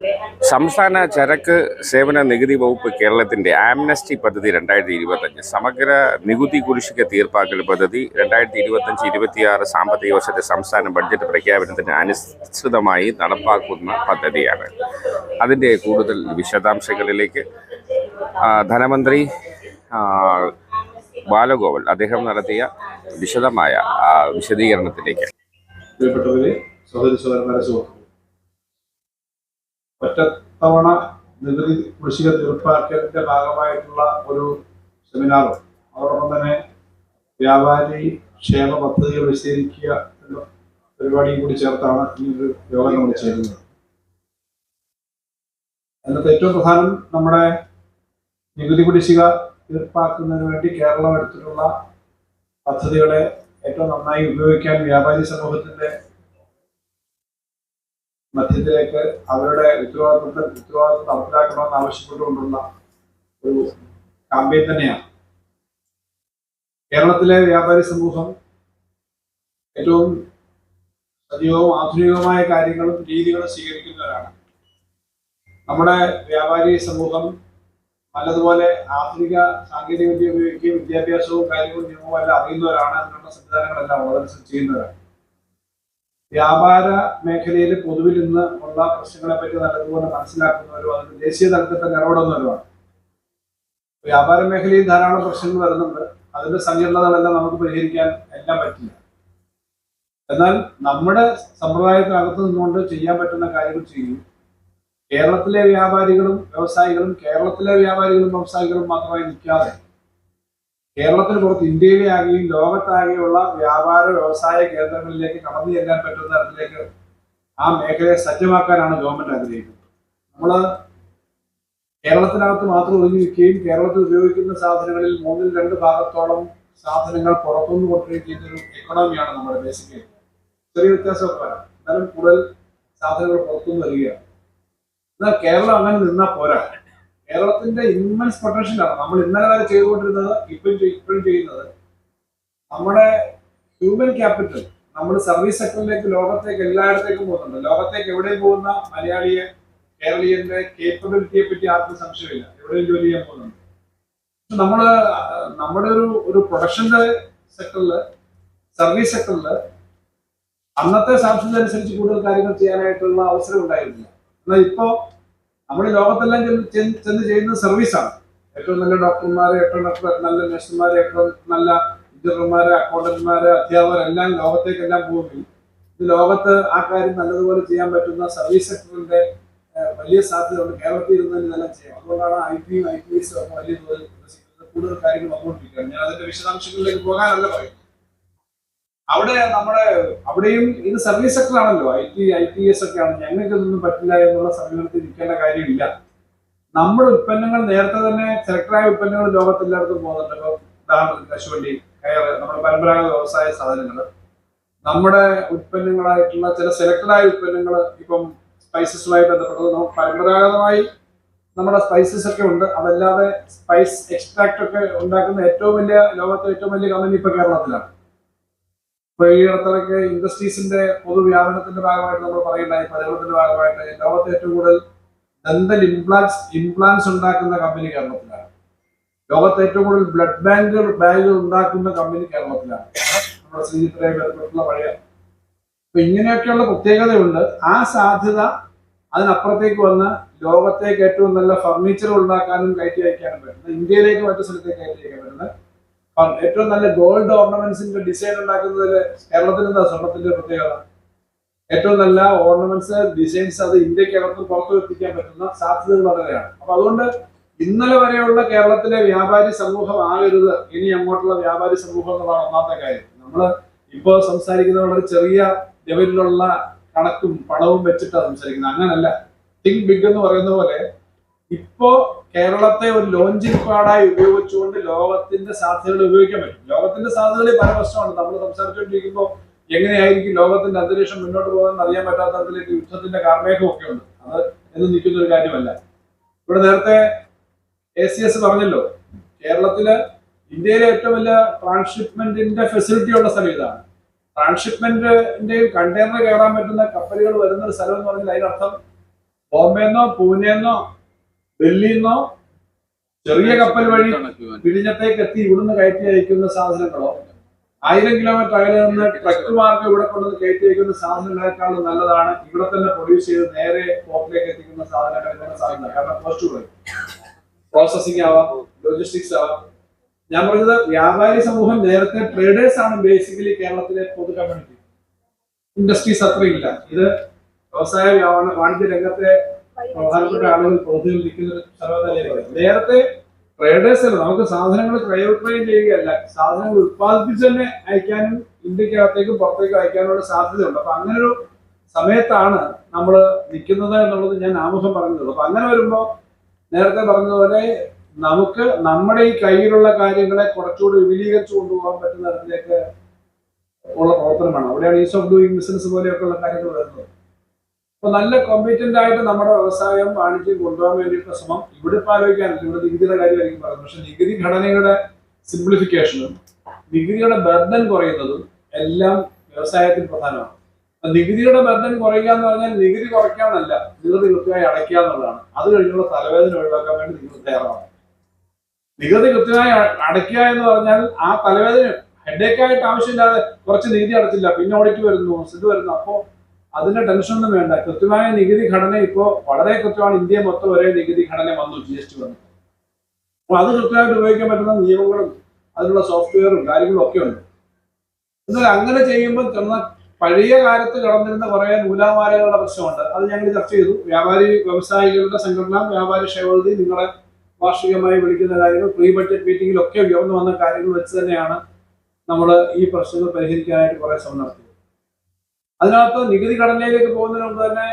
സംസ്ഥാന ചരക്ക് സേവന നികുതി വകുപ്പ് കേരളത്തിന്റെ ആംനസ്റ്റി പദ്ധതി 2025 സമഗ്ര നികുതി കുടിശ്ശിക തീർപ്പാക്കൽ പദ്ധതി 2025-26 സാമ്പത്തിക വർഷത്തെ സംസ്ഥാന ബഡ്ജറ്റ് പ്രഖ്യാപനത്തിന് അനുസൃതമായി നടപ്പാക്കുന്ന പദ്ധതിയാണ്. അതിൻ്റെ കൂടുതൽ വിശദാംശങ്ങളിലേക്ക് ധനമന്ത്രി ബാലഗോപാൽ അദ്ദേഹം നടത്തിയ വിശദമായ വിശദീകരണത്തിലേക്ക്. ഒറ്റത്തവണ നികുതി കുടിശ്ശിക തീർപ്പാക്കലിന്റെ ഭാഗമായിട്ടുള്ള ഒരു സെമിനാറും അതോടൊപ്പം തന്നെ വ്യാപാരി ക്ഷേമ പദ്ധതികൾ വിശദീകരിക്കുക എന്ന പരിപാടിയും കൂടി ചേർത്താണ് ഈ ഒരു യോഗം നമ്മൾ ചേരുന്നത്. അതിനകത്ത് ഏറ്റവും പ്രധാനം നമ്മുടെ നികുതി കുടിശ്ശിക തീർപ്പാക്കുന്നതിന് വേണ്ടി കേരളം എടുത്തിട്ടുള്ള പദ്ധതികളെ ഏറ്റവും നന്നായി ഉപയോഗിക്കാൻ വ്യാപാരി സമൂഹത്തിന്റെ മധ്യത്തിലേക്ക് അവരുടെ ഉത്തരവാദിത്വം നടപ്പിലാക്കണമെന്ന് ആവശ്യപ്പെട്ടുകൊണ്ടുള്ള ഒരു ക്യാമ്പയിൻ തന്നെയാണ്. കേരളത്തിലെ വ്യാപാരി സമൂഹം ഏറ്റവും സജീവവും ആധുനികവുമായ കാര്യങ്ങളും രീതികളും സ്വീകരിക്കുന്നവരാണ്. നമ്മുടെ വ്യാപാരി സമൂഹം നല്ലതുപോലെ ആധുനിക സാങ്കേതിക വിദ്യ ഉപയോഗിക്കുകയും വിദ്യാഭ്യാസവും കാര്യങ്ങളും നിയമവും എല്ലാം അറിയുന്നവരാണ്. അതിനുള്ള സംവിധാനങ്ങളെല്ലാം വളരെ ചെയ്യുന്നവരാണ്. വ്യാപാര മേഖലയിൽ പൊതുവിൽ ഇന്ന് ഉള്ള പ്രശ്നങ്ങളെ പറ്റി നല്ലതുപോലെ മനസ്സിലാക്കുന്നവരും അതിന് ദേശീയ തലത്തിൽ തന്നെ ഇടപെടുന്നവരുമാണ്. വ്യാപാര മേഖലയിൽ ധാരാളം പ്രശ്നങ്ങൾ വരുന്നുണ്ട്. അതിന്റെ സങ്കീർണതകളെല്ലാം നമുക്ക് പരിഹരിക്കാൻ എല്ലാം പറ്റില്ല. എന്നാൽ നമ്മുടെ സമ്പ്രദായത്തിനകത്ത് നിന്നുകൊണ്ട് ചെയ്യാൻ പറ്റുന്ന കാര്യങ്ങൾ ചെയ്യും. കേരളത്തിലെ വ്യാപാരികളും വ്യവസായികളും മാത്രമായി നിൽക്കാതെ കേരളത്തിന് പുറത്ത് ഇന്ത്യയിലെ ആകെയും ലോകത്താകെയുള്ള വ്യാപാര വ്യവസായ കേന്ദ്രങ്ങളിലേക്ക് കടന്നു ചെല്ലാൻ പറ്റുന്ന തരത്തിലേക്ക് ആ മേഖലയെ സജ്ജമാക്കാനാണ് ഗവൺമെന്റ് ആഗ്രഹിക്കുന്നത്. നമ്മൾ കേരളത്തിനകത്ത് മാത്രം ഒതുങ്ങി നിൽക്കുകയും കേരളത്തിൽ ഉപയോഗിക്കുന്ന സാധനങ്ങളിൽ 2 ഭാഗത്തോളം സാധനങ്ങൾ പുറത്തുനിന്ന് കൊണ്ടുവരികയും ചെയ്യുന്നൊരു എക്കണോമിയാണ് നമ്മുടെ ബേസിക്കലി. ചെറിയ വ്യത്യാസമൊക്കെ വരാം, എന്നാലും കൂടുതൽ സാധനങ്ങൾ പുറത്തുനിന്ന് വരികയാണ്. എന്നാൽ കേരളം അങ്ങനെ നിന്നാൽ പോരാ. കേരളത്തിന്റെ ഇമ്മൻസ് പൊട്ടൻഷ്യലാണ് നമ്മൾ ഇന്നലെ വരെ ചെയ്തുകൊണ്ടിരുന്നത്. ഇപ്പോഴും ചെയ്യുന്നത് നമ്മുടെ ഹ്യൂമൻ ക്യാപിറ്റൽ നമ്മൾ സർവീസ് സെക്ടറിലേക്ക് ലോകത്തേക്ക് എല്ലായിടത്തേക്കും പോകുന്നുണ്ട്. ലോകത്തേക്ക് എവിടെയും പോകുന്ന മലയാളിയെ കേരളീയന്റെ കേപ്പബിലിറ്റിയെ പറ്റി ആർക്കും സംശയമില്ല. എവിടെയും ജോലി ചെയ്യാൻ പോകുന്നുണ്ട്. പക്ഷെ നമ്മുടെ ഒരു പ്രൊഡക്ഷന്റെ സെക്ടറില്, സർവീസ് സെക്ടറില് അന്നത്തെ സാധ്യതയനുസരിച്ച് കൂടുതൽ കാര്യങ്ങൾ ചെയ്യാനായിട്ടുള്ള അവസരം ഉണ്ടായിരുന്നില്ല. എന്നാൽ ഇപ്പോ നമ്മൾ ലോകത്തെല്ലാം ചെന്ന് ചെയ്യുന്നത് സർവീസാണ്. ഏറ്റവും നല്ല ഡോക്ടർമാരെ, ഏറ്റവും നല്ല നഴ്സുമാരെ, ഏറ്റവും നല്ല എഞ്ചിനീയർമാരെ, അക്കൗണ്ടന്റ്മാരെ, അധ്യാപകരെല്ലാം ലോകത്തേക്കെല്ലാം പോകുന്നു. ഇത് ലോകത്ത് ആ കാര്യം നല്ലതുപോലെ ചെയ്യാൻ പറ്റുന്ന സർവീസ് സെക്ടറിന്റെ വലിയ സാധ്യതയുണ്ട്. കേരളത്തിൽ ഇരുന്ന് ഇതെല്ലാം ചെയ്യാം. അതുകൊണ്ടാണ് IPS ഒക്കെ വലിയ തോതിൽ കൂടുതൽ കാര്യങ്ങൾ വന്നുകൊണ്ടിരിക്കുകയാണ്. ഞാൻ അതിന്റെ വിശദാംശങ്ങളിലേക്ക് പോകാനല്ല പറയും. അവിടെയും ഇത് സർവീസ് സെക്ടർ ആണല്ലോ. IPS ഒക്കെയാണ്. ഞങ്ങൾക്ക് ഇതൊന്നും പറ്റില്ല എന്നുള്ള സമീപനത്തിൽ നിൽക്കേണ്ട കാര്യമില്ല. നമ്മുടെ ഉൽപ്പന്നങ്ങൾ നേരത്തെ തന്നെ സെലക്ടറായ ഉൽപ്പന്നങ്ങൾ ലോകത്തെല്ലായിടത്തും പോകുന്നുണ്ട്. ഇപ്പൊ ഉദാഹരണത്തിന് കശുവണ്ടി, കയറ്, നമ്മുടെ പരമ്പരാഗത വ്യവസായ സാധനങ്ങൾ, നമ്മുടെ ഉൽപ്പന്നങ്ങളായിട്ടുള്ള ചില സെലക്ടഡായ ഉൽപ്പന്നങ്ങൾ, ഇപ്പം സ്പൈസസുമായി ബന്ധപ്പെട്ടത് നമുക്ക് പരമ്പരാഗതമായി നമ്മുടെ സ്പൈസസ് ഒക്കെ ഉണ്ട്. അതല്ലാതെ സ്പൈസ് എക്സ്ട്രാക്ട് ഒക്കെ ഉണ്ടാക്കുന്ന ലോകത്തെ ഏറ്റവും വലിയ കമ്പനി ഇപ്പൊ കേരളത്തിലാണ്. ഇപ്പൊ ഈ ഇടത്തിലൊക്കെ ഇൻഡസ്ട്രീസിന്റെ പൊതുവ്യാപനത്തിന്റെ ഭാഗമായിട്ട് നമ്മൾ പറയുണ്ടായി, പരിവർത്തനത്തിന്റെ ഭാഗമായിട്ട് ലോകത്തെ ഏറ്റവും കൂടുതൽ ദന്തൽ ഇംപ്ലാന്റ്സ് ഉണ്ടാക്കുന്ന കമ്പനി കേരളത്തിലാണ്. ലോകത്തെ ഏറ്റവും കൂടുതൽ ബ്ലഡ് ബാഗുകൾ ഉണ്ടാക്കുന്ന കമ്പനി കേരളത്തിലാണ്. നമ്മുടെ ശ്രീചിത്രയെ ബന്ധപ്പെട്ടുള്ള പഴയ. അപ്പൊ ഇങ്ങനെയൊക്കെയുള്ള പ്രത്യേകതയുണ്ട്. ആ സാധ്യത അതിനപ്പുറത്തേക്ക് വന്ന് ലോകത്തേക്ക് ഏറ്റവും നല്ല ഫർണിച്ചർ ഉണ്ടാക്കാനും കയറ്റി അയക്കാനും പറ്റുന്നത്, ഇന്ത്യയിലേക്ക് മറ്റു സ്ഥലത്തേക്ക് കയറ്റി അയക്കാൻ പറ്റുന്നത്, ഏറ്റവും നല്ല ഗോൾഡ് ഓർണമെന്റ്സിന്റെ ഡിസൈൻ ഉണ്ടാക്കുന്നതിൽ കേരളത്തിന് എന്താ സ്വർണത്തിന്റെ പ്രത്യേകത? ഏറ്റവും നല്ല ഓർണമെന്റ്സ് ഡിസൈൻസ് അത് ഇന്ത്യക്കകത്ത് പുറത്തു എത്തിക്കാൻ പറ്റുന്ന സാധ്യതകൾ വളരെയാണ്. അപ്പൊ അതുകൊണ്ട് ഇന്നലെ വരെയുള്ള കേരളത്തിലെ വ്യാപാരി സമൂഹം ആകരുത് ഇനി അങ്ങോട്ടുള്ള വ്യാപാരി സമൂഹം എന്നുള്ളതാണ് ഒന്നാമത്തെ കാര്യം. നമ്മൾ ഇപ്പോ സംസാരിക്കുന്ന വളരെ ചെറിയ ലെവലിലുള്ള കണക്കും പണവും വെച്ചിട്ടാണ് സംസാരിക്കുന്നത്. അങ്ങനല്ല. തിങ്ക് ബിഗ് എന്ന് പറയുന്ന പോലെ ഇപ്പോ കേരളത്തെ ഒരു ലോഞ്ചിങ് പാഡായി ഉപയോഗിച്ചുകൊണ്ട് ലോകത്തിന്റെ സാധ്യതകൾ ഉപയോഗിക്കാൻ പറ്റും. ലോകത്തിന്റെ സാധ്യതകളിൽ പല പ്രശ്നമാണ്. നമ്മൾ സംസാരിച്ചുകൊണ്ടിരിക്കുമ്പോൾ എങ്ങനെയായിരിക്കും ലോകത്തിന്റെ അന്തരീക്ഷം മുന്നോട്ട് പോകാൻ അറിയാൻ പറ്റാത്ത തരത്തിലേക്ക് യുദ്ധത്തിന്റെ കാർമേഘമൊക്കെ ഉണ്ട്. അത് എന്ന് നിൽക്കുന്ന ഒരു കാര്യമല്ല. ഇവിടെ നേരത്തെ ACS പറഞ്ഞല്ലോ, കേരളത്തില് ഇന്ത്യയിലെ ഏറ്റവും വലിയ ട്രാൻസ്ഷിപ്മെന്റിന്റെ ഫെസിലിറ്റി ഉള്ള സ്ഥലം ഇതാണ്. ട്രാൻസ്ഷിപ്മെന്റിന്റെയും കണ്ടെയ്നർ കയറാൻ പറ്റുന്ന കപ്പലുകൾ വരുന്ന ഒരു സ്ഥലം എന്ന് പറഞ്ഞാൽ അതിനർത്ഥം ബോംബെന്നോ പൂനെന്നോ ഡൽഹിന്നോ ചെറിയ കപ്പൽ വഴി വിഴിഞ്ഞത്തേക്ക് എത്തി ഇവിടുന്ന് കയറ്റി അയക്കുന്ന സാധനങ്ങളോ 1000 കിലോമീറ്റർ അകലെ നിന്ന് ട്രക്ക് മാർഗം ഇവിടെ കൊണ്ടുവന്ന് കയറ്റി അയക്കുന്ന സാധനങ്ങളെക്കാളും നല്ലതാണ് ഇവിടെ തന്നെ പ്രൊഡ്യൂസ് ചെയ്ത് നേരെ പോർട്ടിലേക്ക് എത്തിക്കുന്ന സാധനങ്ങൾ എന്നുള്ള സാധനം. കാരണം കോസ്റ്റ് കുറയും, പ്രോസസിംഗ് ആവാം, ലോജിസ്റ്റിക്സ് ആവാം. ഞാൻ പറഞ്ഞത് വ്യാപാരി സമൂഹം നേരത്തെ ട്രേഡേഴ്സ് ആണ് ബേസിക്കലി കേരളത്തിലെ പൊതു കമ്മ്യൂണിറ്റി. ഇൻഡസ്ട്രീസ് അത്രയില്ല. ഇത് വ്യവസായ വാണിജ്യ രംഗത്തെ പ്രധാനപ്പെട്ട ആളുകൾ പ്രതിനിധിക്കുന്ന ഒരു സർവ്വതലയാണ്. നേരത്തെ ട്രേഡേഴ്സ് അല്ല, നമുക്ക് സാധനങ്ങൾ ക്രയോട്രെയിൻ ചെയ്യുകയല്ല, സാധനങ്ങൾ ഉത്പാദിപ്പിച്ച് തന്നെ അയക്കാനും ഇന്ത്യക്കകത്തേക്കും പുറത്തേക്കും അയക്കാനുള്ള സാധ്യതയുണ്ട്. അപ്പൊ അങ്ങനെ ഒരു സമയത്താണ് നമ്മൾ നിൽക്കുന്നത് എന്നുള്ളത് ഞാൻ ആമുഖം പറഞ്ഞത്. അപ്പൊ അങ്ങനെ വരുമ്പോൾ നേരത്തെ പറഞ്ഞതുപോലെ നമുക്ക് നമ്മുടെ ഈ കയ്യിലുള്ള കാര്യങ്ങളെ കുറച്ചുകൂടി വിപുലീകരിച്ചു കൊണ്ടുപോകാൻ പറ്റുന്ന തരത്തിലേക്ക് ഉള്ള പ്രവർത്തനം വേണം. അവിടെയാണ് ഈസ് ഓഫ് ഡൂയിങ് ബിസിനസ് പോലെയൊക്കെയുള്ള കാര്യങ്ങൾ വരുന്നത്. അപ്പൊ നല്ല കോമ്പീറ്റന്റ് ആയിട്ട് നമ്മുടെ വ്യവസായം വാണിജ്യം കൊണ്ടുപോകാൻ വേണ്ടിയിട്ടുള്ള ശ്രമം ഇവിടെ ഇപ്പൊ ആലോചിക്കാനില്ല. ഇവിടെ നികുതിയുടെ കാര്യമായിരിക്കും പറയുന്നത്. പക്ഷെ നികുതി ഘടനയുടെ സിംപ്ലിഫിക്കേഷനും നികുതിയുടെ ബർഡൻ കുറയുന്നതും എല്ലാം വ്യവസായത്തിൽ പ്രധാനമാണ്. നികുതിയുടെ ബർഡൻ കുറയുക എന്ന് പറഞ്ഞാൽ നികുതി കുറയ്ക്കാനല്ല, നികുതി കൃത്യമായി അടയ്ക്കുക എന്നുള്ളതാണ്. അത് കഴിഞ്ഞുള്ള തലവേദന ഒഴിവാക്കാൻ വേണ്ടി നിങ്ങൾ തയ്യാറാണ്. നികുതി കൃത്യമായി അടയ്ക്കുക എന്ന് പറഞ്ഞാൽ ആ തലവേദന ഹെഡേക്കായിട്ട് ആവശ്യമില്ലാതെ കുറച്ച് നികുതി അടച്ചില്ല, പിന്നെ ഓഡിറ്റ് വരുന്നു, ഇത് വരുന്നു. അപ്പോൾ അതിന്റെ ടെൻഷനൊന്നും വേണ്ട. കൃത്യമായ നികുതി ഘടന ഇപ്പോൾ വളരെ കൃത്യമാണ്. ഇന്ത്യ മൊത്തം ഒരേ നികുതി ഘടന വന്നു, GST വന്നു. അപ്പോൾ അത് കൃത്യമായിട്ട് ഉപയോഗിക്കാൻ പറ്റുന്ന നിയമങ്ങളും അതിനുള്ള സോഫ്റ്റ്വെയറും കാര്യങ്ങളും ഒക്കെ ഉണ്ട്. എന്നാൽ അങ്ങനെ ചെയ്യുമ്പോൾ പഴയ കാലത്ത് കടന്നിരുന്ന കുറെ നൂലാമാലകളുടെ പ്രശ്നമുണ്ട്. അത് ഞങ്ങൾ ചർച്ച ചെയ്തു. വ്യവസായികളുടെ സംഘടന, വ്യാപാരി ക്ഷേമനിധി, നിങ്ങളെ വാർഷികമായി വിളിക്കുന്ന കാര്യങ്ങൾ, പ്രീ ബഡ്ജറ്റ് മീറ്റിംഗിലൊക്കെ ഉയർന്നു വന്ന കാര്യങ്ങൾ വെച്ച് തന്നെയാണ് നമ്മൾ ഈ പ്രശ്നങ്ങൾ പരിഹരിക്കാനായിട്ട് കുറെ ശ്രമം നടത്തിയത്. അതിനകത്ത് നികുതി ഘടനയിലേക്ക് പോകുന്നതിന് മുമ്പ് തന്നെ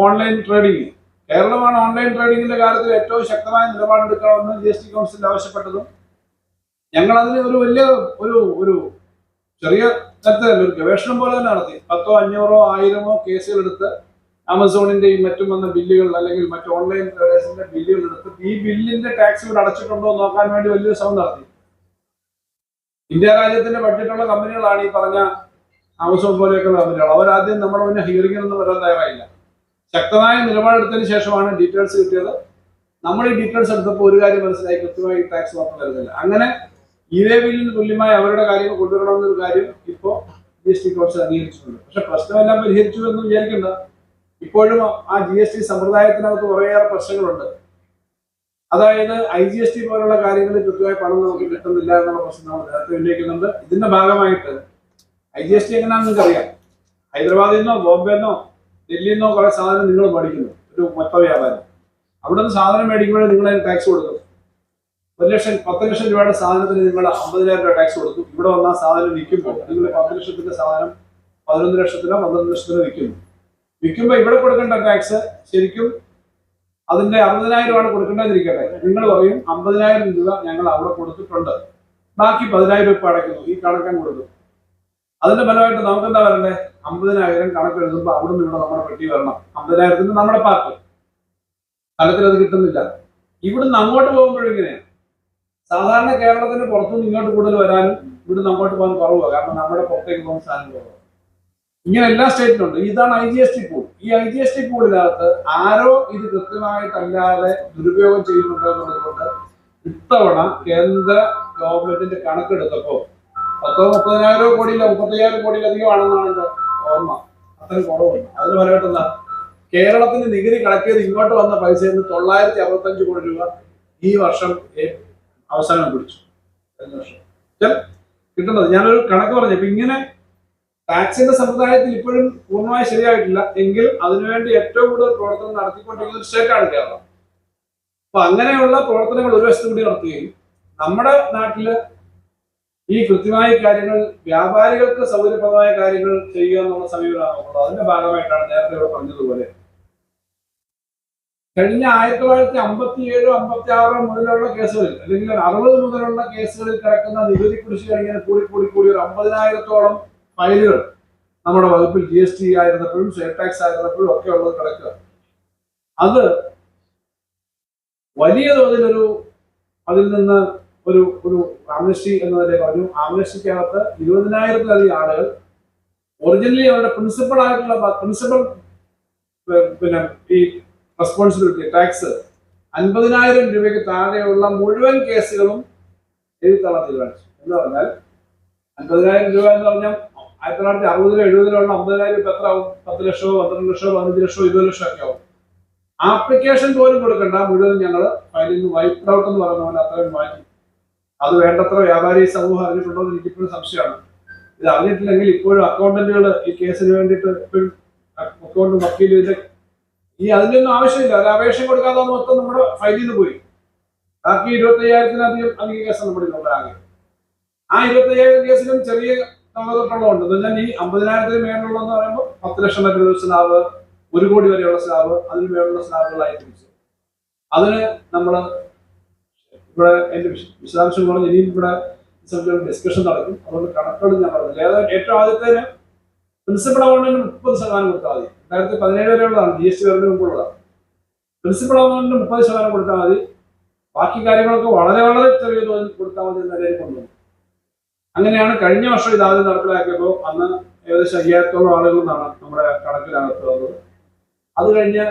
ഓൺലൈൻ ട്രേഡിംഗ്, കേരളമാണ് ഓൺലൈൻ ട്രേഡിംഗിന്റെ കാര്യത്തിൽ ഏറ്റവും ശക്തമായ നിലപാടെടുക്കണമെന്ന് GST കൗൺസിൽ ആവശ്യപ്പെട്ടതും ഞങ്ങൾ അതിന് ഒരു വലിയ ഒരു ചെറിയ തരത്തിലല്ല, ഒരു ഗവേഷണം പോലെ തന്നെ നടത്തി. 1000, 500, 1000 കേസുകൾ എടുത്ത് ആമസോണിന്റെയും മറ്റും വന്ന ബില്ലുകൾ അല്ലെങ്കിൽ മറ്റു ഓൺലൈൻ ട്രേഡേഴ്സിന്റെ ബില്ലുകൾ എടുത്ത് ഈ ബില്ലിന്റെ ടാക്സ് ഇവിടെ അടച്ചിട്ടുണ്ടോ എന്ന് നോക്കാൻ വേണ്ടി വലിയൊരു ശ്രമം നടത്തി. ഇന്ത്യ രാജ്യത്തിന്റെ ബഡ്ജറ്റുള്ള കമ്പനികളാണ് ഈ പറഞ്ഞ ആമസോൺ പോലെയൊക്കെയുള്ള കമ്പനികൾ. അവരാദ്യം നമ്മുടെ മുന്നേ ഹിയറിംഗിനൊന്നും വരാൻ തയ്യാറായില്ല. ശക്തമായ നിലപാടെടുത്തതിന് ശേഷമാണ് ഡീറ്റെയിൽസ് കിട്ടിയത്. നമ്മൾ ഈ ഡീറ്റെയിൽസ് എടുത്തപ്പോൾ ഒരു കാര്യം മനസ്സിലായി, കൃത്യമായി ടാക്സ് മാത്രം വരുന്നില്ല. അങ്ങനെ ഇതേ ബില്ലിന് തുല്യമായി അവരുടെ കാര്യങ്ങൾ കൊണ്ടുവരണമെന്നൊരു കാര്യം ഇപ്പോൾ GST കൗൺസിൽ അംഗീകരിച്ചിട്ടുണ്ട്. പക്ഷെ പ്രശ്നമെല്ലാം പരിഹരിച്ചു എന്ന് വിചാരിക്കേണ്ട. ഇപ്പോഴും ആ GST സമ്പ്രദായത്തിനകത്ത് കുറേയേറെ പ്രശ്നങ്ങളുണ്ട്. അതായത് IGST പോലുള്ള കാര്യങ്ങളിൽ കൃത്യമായി പണം നമുക്ക് കിട്ടുന്നില്ല എന്നുള്ള പ്രശ്നം നമ്മൾ നേരത്തെ ഉന്നയിക്കുന്നുണ്ട്. ഇതിന്റെ ഭാഗമായിട്ട് IGST എങ്ങനെയാണെന്ന് നിങ്ങൾക്ക് അറിയാം. ഹൈദരാബാദിൽ നിന്നോ ബോംബെന്നോ ഡൽഹിയിൽ നിന്നോ കുറെ സാധനം നിങ്ങൾ മേടിക്കുന്നു, ഒരു മൊത്ത വ്യാപാരം. അവിടെ നിന്ന് സാധനം മേടിക്കുമ്പോൾ നിങ്ങൾ അതിന് ടാക്സ് കൊടുക്കും. 10 ലക്ഷം രൂപയുടെ സാധനത്തിന് നിങ്ങൾ 50,000 രൂപ ടാക്സ് കൊടുക്കും. ഇവിടെ വന്ന സാധനം വിൽക്കുമ്പോൾ നിങ്ങൾ 10 ലക്ഷത്തിന്റെ സാധനം 11 ലക്ഷത്തിനോ 12 ലക്ഷത്തിനോ വിൽക്കുമ്പോൾ ഇവിടെ കൊടുക്കേണ്ട ടാക്സ് ശരിക്കും അതിന്റെ 60,000 ആണ് കൊടുക്കേണ്ടതിരിക്കട്ടെ. നിങ്ങൾ പറയും 50,000 രൂപ ഞങ്ങൾ അവിടെ കൊടുത്തിട്ടുണ്ട്, ബാക്കി 10,000 രൂപ അടയ്ക്കുന്നു. ഈ കണക്കാൻ കൊടുക്കും. അതിന്റെ ഫലമായിട്ട് നമുക്ക് എന്താ വരണ്ടേ? 50,000 കണക്ക് എഴുതുമ്പോൾ അവിടെ നിന്ന് ഇവിടെ നമ്മുടെ പെട്ടി വരണം. 50,000 നമ്മുടെ പാർട്ടി തലത്തിൽ അത് കിട്ടുന്നില്ല. ഇവിടുന്ന് അങ്ങോട്ട് പോകുമ്പോഴും ഇങ്ങനെയാണ്. സാധാരണ കേരളത്തിന് പുറത്തുനിന്ന് ഇങ്ങോട്ട് കൂടുതൽ വരാനും ഇവിടുന്ന് അങ്ങോട്ട് പോകാൻ കുറവാണ്. കാരണം നമ്മുടെ പുറത്തേക്ക് പോകുന്ന സാധനം കുറവാണ്. ഇങ്ങനെ എല്ലാ സ്റ്റേറ്റിലുണ്ട്. ഇതാണ് IGST പൂൾ. ഈ IGST പൂളിനകത്ത് ആരോ ഇത് കൃത്യമായിട്ടല്ലാതെ ദുരുപയോഗം ചെയ്യുന്നുണ്ടോ എന്നുള്ളത് കൊണ്ട് ഇത്തവണ കേന്ദ്ര ഗവൺമെന്റിന്റെ കണക്കെടുത്തപ്പോൾ 30,000 കോടിയില്ല 35,000 കോടിയിലധികമാണെന്നാണ് എന്റെ ഓർമ്മ. അത്രയും കുറവുണ്ട്. അതിന് ഫലമായിട്ട് എന്താ, കേരളത്തിന് നികുതി കളക്ട് ചെയ്ത് ഇങ്ങോട്ട് വന്ന പൈസയിൽ നിന്ന് 965 കോടി രൂപ ഈ വർഷം അവസാനം പിടിച്ചു. കിട്ടുന്നത് ഞാനൊരു കണക്ക് പറഞ്ഞു. ഇപ്പൊ ഇങ്ങനെ ടാക്സിന്റെ സമ്പ്രദായത്തിൽ ഇപ്പോഴും പൂർണ്ണമായി ശരിയായിട്ടില്ല എങ്കിലും അതിനുവേണ്ടി ഏറ്റവും കൂടുതൽ പ്രവർത്തനം നടത്തിക്കൊണ്ടിരിക്കുന്ന ഒരു സ്റ്റേറ്റാണ് കേരളം. അപ്പൊ അങ്ങനെയുള്ള പ്രവർത്തനങ്ങൾ ഒരു വശത്തു കൂടി നടത്തുകയും നമ്മുടെ നാട്ടില് ഈ കൃത്യമായ കാര്യങ്ങൾ വ്യാപാരികൾക്ക് സൗകര്യപ്രദമായ കാര്യങ്ങൾ ചെയ്യുക എന്നുള്ള സമീപനമാണുള്ളത്. അതിന്റെ ഭാഗമായിട്ടാണ് നേരത്തെ ഇവിടെ പറഞ്ഞതുപോലെ കഴിഞ്ഞ 1957, 56 മുതലുള്ള കേസുകളിൽ അല്ലെങ്കിൽ 60 മുതലുള്ള കേസുകളിൽ കിടക്കുന്ന നികുതി കുടിശ്ശിക ഇങ്ങനെ കൂടി ഒരു 50,000-ഓളം ഫയലുകൾ നമ്മുടെ വകുപ്പിൽ GST ആയിരുന്നപ്പോഴും ഷെയർ ടാക്സ് ആയിരുന്നപ്പോഴും ഒക്കെ ഉള്ളത് കിടക്കുക. അത് വലിയ തോതിലൊരു അതിൽ നിന്ന് ഒരു ആംനസ്റ്റി എന്നതിനെ പറഞ്ഞു. ആംനസ്റ്റിക്കകത്ത് 20,000-ലധികം ആളുകൾ ഒറിജിനലി അവരുടെ പ്രിൻസിപ്പൽ പിന്നെ ഈ റെസ്പോൺസിബിലിറ്റി ടാക്സ് 50,000 രൂപയ്ക്ക് താഴെയുള്ള മുഴുവൻ കേസുകളും എഴുതിത്തള്ളാൻ തീരുമാനിച്ചു. എന്ന് പറഞ്ഞാൽ 50,000 രൂപ എന്ന് പറഞ്ഞാൽ 1960-70 50,000 ഇപ്പൊ എത്ര ആവും? 10 ലക്ഷമോ 12 ലക്ഷമോ 15 ലക്ഷമോ 20 ലക്ഷമോ ഒക്കെ ആവും. ആപ്ലിക്കേഷൻ പോലും കൊടുക്കണ്ട, മുഴുവൻ ഞങ്ങൾ ഫയലിൽ നിന്ന് വൈപ്പ് ഔട്ട് എന്ന് പറയുന്ന പോലെ അത്രയും മാറ്റി. അത് വേണ്ടത്ര വ്യാപാരി സമൂഹം അറിഞ്ഞിട്ടുണ്ടോ എന്ന് എനിക്കിപ്പോഴും സംശയമാണ്. ഇത് അറിഞ്ഞിട്ടില്ലെങ്കിൽ ഇപ്പോഴും അക്കൗണ്ടന്റുകൾ ഈ കേസിന് വേണ്ടിയിട്ട് ഇപ്പോഴും അക്കൗണ്ട് വക്കീൽ അതിനൊന്നും ആവശ്യമില്ല. ഒരു അപേക്ഷ കൊടുക്കാതെ മൊത്തം നമ്മുടെ ഫയലിൽ നിന്ന് പോയി. ബാക്കി 25,000-ലധികം കേസ് നമ്മുടെ ആകെ. ആ 25,000 കേസിലും ചെറിയ തൊട്ടുള്ളതുണ്ട്. എന്ന് പറഞ്ഞാൽ ഈ 50,000-ന് മേലുള്ളതെന്ന് പറയുമ്പോൾ 10 ലക്ഷം വരെയുള്ള സ്ലാബ്, 1 കോടി വരെയുള്ള സ്ലാബ്, അതിന് മേലുള്ള സ്ലാബുകളായി തിരിച്ചു. അതിന് നമ്മൾ ഇവിടെ എന്റെ വിശദാംശം പറഞ്ഞ് ഇനിയും ഇവിടെ ഡിസ്കഷൻ നടക്കും. അതുകൊണ്ട് കണക്കുകൾ ഞാൻ പറഞ്ഞില്ല. ഏറ്റവും ആദ്യത്തേന് പ്രിൻസിപ്പൽ അമൗണ്ടിന് 30% കൊടുത്താൽ മതി. 2017 വരെയുള്ളതാണ്, GST വരുന്നതിന് മുമ്പുള്ളതാണ്. പ്രിൻസിപ്പൽ അമൗണ്ടിന് 30% കൊടുത്താൽ മതി. ബാക്കി കാര്യങ്ങളൊക്കെ വളരെ വളരെ ചെറിയ തോതിൽ കൊടുത്താൽ മതി എന്ന നിലയിൽ കൊണ്ടുവന്നു. അങ്ങനെയാണ് കഴിഞ്ഞ വർഷം ഇത് ആദ്യം നടപ്പിലാക്കിയപ്പോൾ അന്ന് ഏകദേശം 5,000-ഓളം ആളുകൾ എന്നാണ് നമ്മുടെ കണക്കിനകത്ത് വന്നത്. അത് കഴിഞ്ഞ്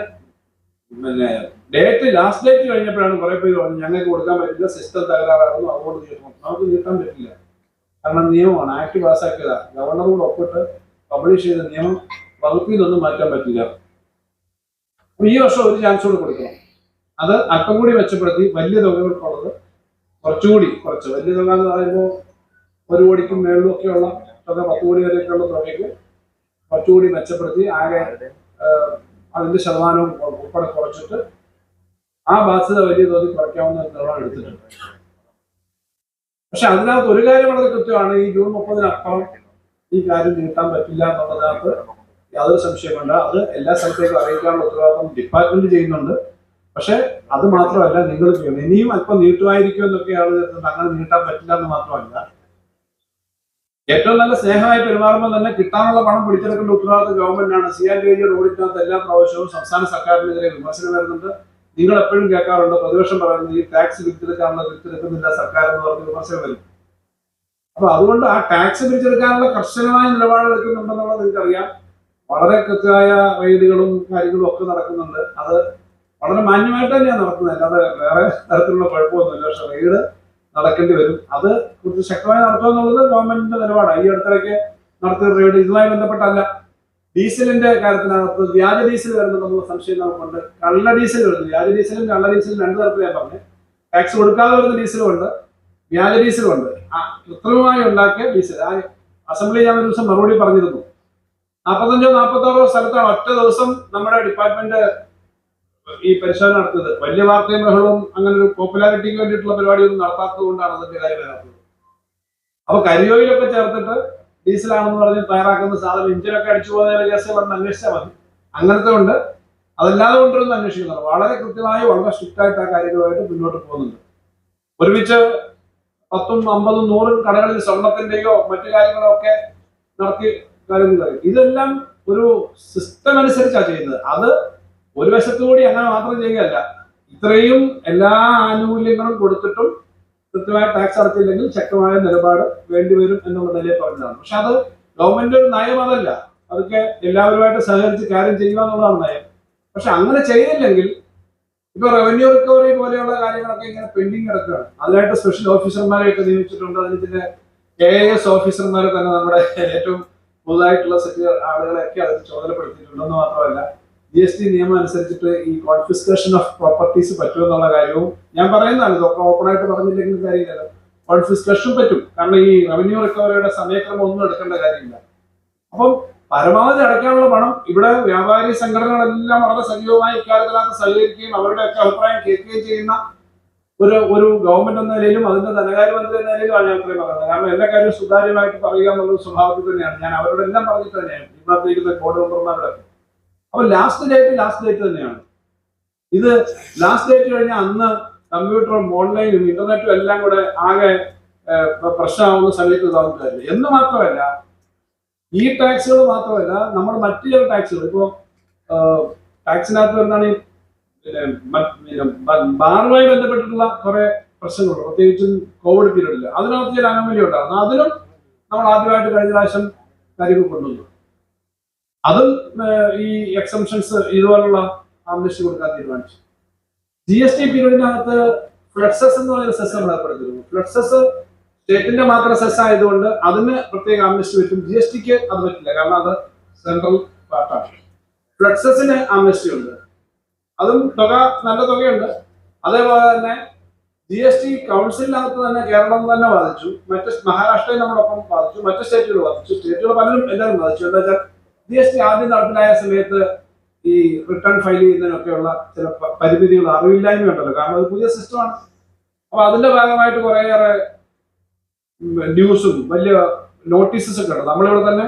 ലാസ്റ്റ് ഡേറ്റ് കഴിഞ്ഞപ്പോഴാണ് കുറെ പേര് പറഞ്ഞു ഞങ്ങൾക്ക് കൊടുക്കാൻ പറ്റില്ല, സിസ്റ്റം തകരാറായിരുന്നു, അതുകൊണ്ട് നീട്ടണം. നമുക്ക് നീട്ടാൻ പറ്റില്ല, കാരണം നിയമമാണ്, ആക്ട് പാസ്സാക്കിയതാ, ഗവർണറോട് ഒപ്പിട്ട് പബ്ലിഷ് ചെയ്ത നിയമം വകുപ്പിൽ നിന്നൊന്നും മാറ്റാൻ പറ്റില്ല. അപ്പൊ ഈ വർഷം ഒരു ചാൻസ് കൂടെ കൊടുക്കണം. അത് അല്പം കൂടി മെച്ചപ്പെടുത്തി വലിയ തുകകൾക്കുള്ളത് കുറച്ച് വലിയ തുക എന്ന് പറയുമ്പോൾ 1 കോടിക്കും മേളിലും ഒക്കെയുള്ള തുക, 10 കോടി വരെയൊക്കെയുള്ള തുകയ്ക്ക് കുറച്ചുകൂടി മെച്ചപ്പെടുത്തി ആകെ അതിന്റെ ശതമാനവും ഉൾപ്പെടെ കുറച്ചിട്ട് ആ ബാധ്യത വലിയ തോതിൽ കുറയ്ക്കാവുന്ന നിലപാട് എടുത്തിട്ടുണ്ട്. പക്ഷെ അതിനകത്ത് ഒരു കാര്യം വളരെ കൃത്യമാണ്, ഈ ജൂൺ 30-നപ്പുറം ഈ കാര്യം നീട്ടാൻ പറ്റില്ല എന്നുള്ളതിനകത്ത് യാതൊരു സംശയമുണ്ട്. അത് എല്ലാ സ്ഥലത്തേക്കും അറിയിക്കാനുള്ള ഉത്തരവാദിത്വം ഡിപ്പാർട്ട്മെന്റ് ചെയ്യുന്നുണ്ട്. പക്ഷെ അത് മാത്രമല്ല, നിങ്ങൾ ചെയ്യണം. ഇനിയും അല്പം നീട്ടുമായിരിക്കും എന്നൊക്കെയാണ് അങ്ങനെ നീട്ടാൻ പറ്റില്ല എന്ന് മാത്രമല്ല, ഏറ്റവും നല്ല സ്നേഹമായി പെരുമാറുമ്പോൾ തന്നെ കിട്ടാനുള്ള പണം പിടിച്ചെടുക്കേണ്ട ഉത്തരവാദിത്വം ഗവൺമെന്റാണ്. CRDG ഓഡിറ്റിനകത്ത് എല്ലാ പ്രാവശ്യവും സംസ്ഥാന സർക്കാരിനെതിരെ വിമർശനം വരുന്നുണ്ട്. നിങ്ങൾ എപ്പോഴും കേൾക്കാറുണ്ട് പ്രതിപക്ഷം പറയുന്നത് ഈ ടാക്സ് പിരിച്ചെടുക്കുന്നില്ല സർക്കാർ എന്ന് പറഞ്ഞ് വിമർശനം വരും. അപ്പൊ അതുകൊണ്ട് ആ ടാക്സ് പിരിച്ചെടുക്കാനുള്ള കർശനമായ നിലപാട് എടുക്കുന്നുണ്ടെന്നുള്ളത് നിങ്ങൾക്കറിയാം. വളരെ കൃത്യമായ റെയ്ഡുകളും കാര്യങ്ങളും ഒക്കെ നടക്കുന്നുണ്ട്. അത് വളരെ മാന്യമായിട്ട് തന്നെയാണ് നടക്കുന്നത്, അല്ലാതെ വേറെ തരത്തിലുള്ള കുഴപ്പമൊന്നുമില്ല. പക്ഷെ റെയ്ഡ് നടക്കേണ്ടി വരും. അത് കൂടുതൽ ശക്തമായി നടത്തുക എന്നുള്ളത് ഗവൺമെന്റിന്റെ നിലപാടാണ്. ഈ അടുത്തിടയ്ക്ക് നടത്തിയ റെയ്ഡ് ഇതുമായി ബന്ധപ്പെട്ടല്ല. ഡീസലിന്റെ കാര്യത്തിനകത്ത് വ്യാജ ഡീസൽ വരുന്നുണ്ടെന്നുള്ള സംശയം നമുക്കുണ്ട്. കള്ള ഡീസൽ വരുന്നു. വ്യാജ ഡീസലും കള്ള ഡീസലും 2 തരത്തിലാണ് പറഞ്ഞത്. ടാക്സ് കൊടുക്കാതെ വരുന്ന ഡീസലും ഉണ്ട്, വ്യാജ ഡീസലും ഉണ്ട്. കൃത്രിമമായി ഉണ്ടാക്കിയ ഡീസൽ. ആ അസംബ്ലി ഞാൻ ഒരു ദിവസം മറുപടി പറഞ്ഞിരുന്നു. 45-46 സ്ഥലത്താണ് ഒറ്റ ദിവസം നമ്മുടെ ഡിപ്പാർട്ട്മെന്റ് ഈ പരിശോധന നടത്തിയത്. വലിയ വാർത്തയും ബഹളവും അങ്ങനെ ഒരു പോപ്പുലാരിറ്റിക്ക് വേണ്ടിയിട്ടുള്ള പരിപാടിയൊന്നും നടത്താത്തത് കൊണ്ടാണ് അതിന്റെ കാര്യം വരാത്തത്. അപ്പൊ കരിയോയിലൊക്കെ ചേർത്തിട്ട് ഡീസലാണെന്ന് പറഞ്ഞ് തയ്യാറാക്കുന്ന സാധനം ഇഞ്ചിനൊക്കെ അടിച്ചു പോകുന്ന കേസ് പറഞ്ഞ് അന്വേഷിച്ചാൽ മതി. അങ്ങനത്തെ കൊണ്ട് അതല്ലാതെ കൊണ്ടൊന്നും അന്വേഷിക്കുന്നുണ്ട്. വളരെ കൃത്യമായി വളരെ സ്ട്രിക്റ്റ് ആയിട്ട് ആ കാര്യങ്ങളുമായിട്ട് മുന്നോട്ട് പോകുന്നുണ്ട്. ഒരുമിച്ച് 10, 50, 100 കടകളിൽ സ്വർണത്തിന്റെയോ മറ്റു കാര്യങ്ങളോ ഒക്കെ നടത്തി കാര്യങ്ങൾ. ഇതെല്ലാം ഒരു സിസ്റ്റം അനുസരിച്ചാണ് ചെയ്യുന്നത്. അത് ഒരു വശത്തുകൂടി അങ്ങനെ മാത്രം ചെയ്യുകയല്ല, ഇത്രയും എല്ലാ ആനുകൂല്യങ്ങളും കൊടുത്തിട്ടും കൃത്യമായ ടാക്സ് അടച്ചില്ലെങ്കിൽ ശക്തമായ നിലപാട് വേണ്ടിവരും എന്നുള്ള നിലയിൽ പറഞ്ഞതാണ്. പക്ഷെ അത് ഗവൺമെന്റ് ഒരു നയം അതല്ല. അതൊക്കെ എല്ലാവരുമായിട്ട് സഹകരിച്ച് കാര്യം ചെയ്യുക എന്നുള്ളതാണ് നയം. പക്ഷെ അങ്ങനെ ചെയ്തില്ലെങ്കിൽ ഇപ്പൊ റവന്യൂ റിക്കവറി പോലെയുള്ള കാര്യങ്ങളൊക്കെ ഇങ്ങനെ പെൻഡിങ് കിടക്കുകയാണ്. അതിനായിട്ട് സ്പെഷ്യൽ ഓഫീസർമാരെയൊക്കെ നിയമിച്ചിട്ടുണ്ട്. അതിന്റെ AIS ഓഫീസർമാരെ തന്നെ നമ്മുടെ ഏറ്റവും പുതുതായിട്ടുള്ള സെറ്റ് ആളുകളെയൊക്കെ അതിന് ചുമതലപ്പെടുത്തിയിട്ടുണ്ടെന്ന് മാത്രമല്ല, GST നിയമം അനുസരിച്ചിട്ട് ഈ കോൺഫിസ്കേഷൻ ഓഫ് പ്രോപ്പർട്ടീസ് പറ്റുമെന്നുള്ള കാര്യവും ഞാൻ പറയുന്നതാണ്. ഇതൊക്കെ ഓപ്പണായിട്ട് പറഞ്ഞില്ലെങ്കിൽ കാര്യമില്ല. കോൺഫിസ്കേഷൻ പറ്റും, കാരണം ഈ റവന്യൂ റിക്കവറിയുടെ സമയക്രമം ഒന്നും എടുക്കേണ്ട കാര്യമില്ല. അപ്പം പരമാവധി അടയ്ക്കാനുള്ള പണം ഇവിടെ വ്യാപാരി സംഘടനകളെല്ലാം വളരെ സജീവമായി ഇക്കാര്യത്തിനകത്ത് സഹകരിക്കുകയും അവരുടെയൊക്കെ അഭിപ്രായം കേൾക്കുകയും ചെയ്യുന്ന ഒരു ഗവൺമെന്റ് എന്ന നിലയിലും അതിന്റെ ധനകാര്യമന്ത്രി എന്ന നിലയിലുമാണ് ഞാൻ ഇത്രയും പറയുന്നത്. കാരണം എല്ലാ കാര്യവും സുതാര്യമായിട്ട് പറയുക എന്നുള്ള സ്വഭാവത്തിൽ തന്നെയാണ് ഞാൻ അവരോടെല്ലാം പറഞ്ഞിട്ട് തന്നെയാണ് ഇന്നത്തെ ബോർഡ് മെമ്പർമാരുടെ. അപ്പൊ ലാസ്റ്റ് ഡേറ്റ് തന്നെയാണ് ഇത്. ലാസ്റ്റ് ഡേറ്റ് കഴിഞ്ഞാൽ അന്ന് കമ്പ്യൂട്ടറും ഓൺലൈനും ഇന്റർനെറ്റും എല്ലാം കൂടെ ആകെ പ്രശ്നമാവുന്ന സമയത്ത് തോന്നിട്ടില്ല. എന്ന് മാത്രമല്ല, ഈ ടാക്സുകൾ മാത്രമല്ല, നമ്മൾ മറ്റു ചില ടാക്സുകൾ ഇപ്പോ ടാക്സിനകത്ത് വരുന്നതാണ് ഈ ബാറുമായി ബന്ധപ്പെട്ടിട്ടുള്ള കുറെ പ്രശ്നങ്ങളുണ്ട്. പ്രത്യേകിച്ചും കോവിഡ് പീരീഡിൽ അതിനകത്ത് ചില അനോമലി ഉണ്ടാകുന്നു. അതിലും നമ്മൾ ആദ്യമായിട്ട് കഴിഞ്ഞ പ്രാവശ്യം കാര്യങ്ങൾ കൊണ്ടുവന്നു. അതും ഈ എക്സംഷൻസ് ഇതുപോലുള്ള ആംനസ്റ്റി കൊടുക്കാൻ തീരുമാനിച്ചു. GST പീരീഡിനകത്ത് ഫ്ലഡ്സസ് എന്ന് പറയുന്ന സെസ് നമ്മൾ ഏർപ്പെടുത്തിയിരുന്നു. ഫ്ലഡ്സസ് സ്റ്റേറ്റിന്റെ മാത്രം സെസ് ആയതുകൊണ്ട് അതിന് പ്രത്യേക ആംനസ്റ്റി പറ്റും. GSTക്ക് അത് പറ്റില്ല, കാരണം അത് സെൻട്രൽ പാർട്ടാണ്. ഫ്ലഡ്സസിന് ആംനസ്റ്റി ഉണ്ട്, അതും തുക നല്ല തുകയുണ്ട്. അതേപോലെ തന്നെ GST കൗൺസിലിനകത്ത് തന്നെ കേരളം തന്നെ ബാധിച്ചു, മറ്റ് മഹാരാഷ്ട്രയിൽ നമ്മളൊപ്പം ബാധിച്ചു, മറ്റ് സ്റ്റേറ്റുകൾ ബാധിച്ചു. സ്റ്റേറ്റുകൾ പലരും എല്ലാവരും ബാധിച്ചു. എന്താ വെച്ചാൽ GST ആദ്യം നടപ്പിലായ സമയത്ത് ഈ റിട്ടേൺ ഫയൽ ചെയ്യുന്നതിനൊക്കെയുള്ള ചില പരിമിതികൾ, അറിവില്ലായ്മ ഉണ്ടല്ലോ, കാരണം അത് പുതിയ സിസ്റ്റമാണ്. അപ്പൊ അതിന്റെ ഭാഗമായിട്ട് കുറേയേറെ ന്യൂസും വലിയ നോട്ടീസസ് ഒക്കെ ഉണ്ട്. നമ്മളിവിടെ തന്നെ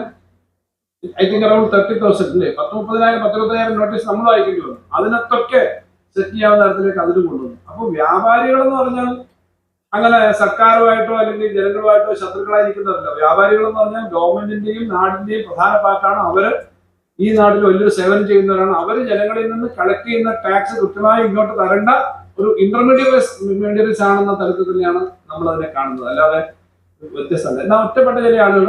ഐ തിങ്ക് അറൌണ്ട് 30,000 അല്ലേ, 10,000-30,000 10,000 നോട്ടീസ് നമ്മൾ വായിക്കേണ്ടി വന്നു. അതിനൊക്കെ സെറ്റ് ചെയ്യാവുന്ന തരത്തിലേക്ക് അതിൽ കൊണ്ടുവന്നു. അപ്പൊ വ്യാപാരികൾ എന്ന് പറഞ്ഞാൽ അങ്ങനെ സർക്കാരുമായിട്ടോ അല്ലെങ്കിൽ ജനങ്ങളുമായിട്ടോ ശത്രുക്കളായിരിക്കുന്നവരല്ല. വ്യാപാരികൾ എന്ന് പറഞ്ഞാൽ ഗവൺമെന്റിന്റെയും നാടിന്റെയും പ്രധാന പാർട്ടാണ്. അവര് ഈ നാട്ടിൽ വലിയൊരു സേവനം ചെയ്യുന്നവരാണ്. അവര് ജനങ്ങളിൽ നിന്ന് കളക്ട് ചെയ്യുന്ന ടാക്സ് കൃത്യമായി ഇങ്ങോട്ട് തരേണ്ട ഒരു ഇന്റർമീഡിയറ്റ്സ് ആണെന്ന തരത്തിൽ തന്നെയാണ് നമ്മൾ അതിനെ കാണുന്നത്, അല്ലാതെ വ്യത്യസ്തമല്ല. എന്നാൽ ഒറ്റപ്പെട്ട ചില ആളുകൾ